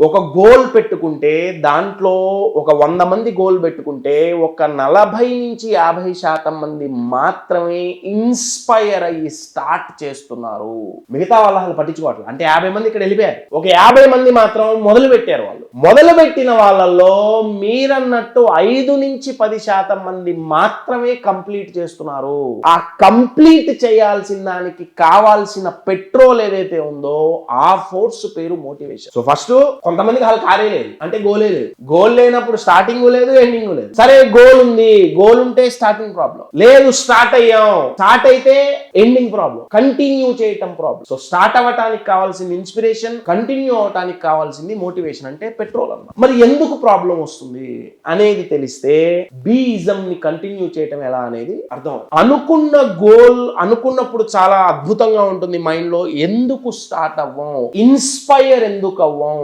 ఒక గోల్ పెట్టుకుంటే దాంట్లో ఒక 100 మంది గోల్ పెట్టుకుంటే ఒక 40-50% మంది మాత్రమే ఇన్స్పైర్ అయ్యి స్టార్ట్ చేస్తున్నారు. మిగతా వాళ్ళు అసలు పట్టించుకోవట్లేదు. అంటే 50 మంది ఇక్కడ వెళ్ళిపోయారు, ఒక 50 మంది మాత్రం మొదలు పెట్టారు. వాళ్ళు మొదలు పెట్టిన వాళ్ళల్లో మీరన్నట్టు 5-10% మంది మాత్రమే కంప్లీట్ చేస్తున్నారు. ఆ కంప్లీట్ చేయాల్సిన దానికి కావాల్సిన పెట్రోల్ ఏదైతే ఉందో ఆ ఫోర్స్ పేరు మోటివేషన్. సో ఫస్ట్ కొంతమందికి అసలు కారే లేదు, అంటే గోలే లేదు. గోల్ లేనప్పుడు స్టార్టింగ్ లేదు, ఎండింగ్ లేదు. సరే గోల్ ఉంది, గోల్ ఉంటే స్టార్టింగ్ ప్రాబ్లం లేదు, స్టార్ట్ అయ్యాం, స్టార్ట్ అయితే ఎండింగ్ ప్రాబ్లం, కంటిన్యూ చేయటం ప్రాబ్లం. సో స్టార్ట్ అవ్వటానికి కావాల్సింది ఇన్స్పిరేషన్, కంటిన్యూ అవటానికి కావాల్సింది మోటివేషన్, అంటే పెట్రోల్ అన్నమాట. మరి ఎందుకు ప్రాబ్లం వస్తుంది అనేది తెలిస్తే బీయిజం ని కంటిన్యూ చేయటం ఎలా అనేది అర్థం. అనుకున్న గోల్ అనుకున్నప్పుడు చాలా అద్భుతంగా ఉంటుంది మైండ్ లో, ఎందుకు స్టార్ట్ అవ్వం, ఇన్స్పైర్ ఎందుకు అవ్వం,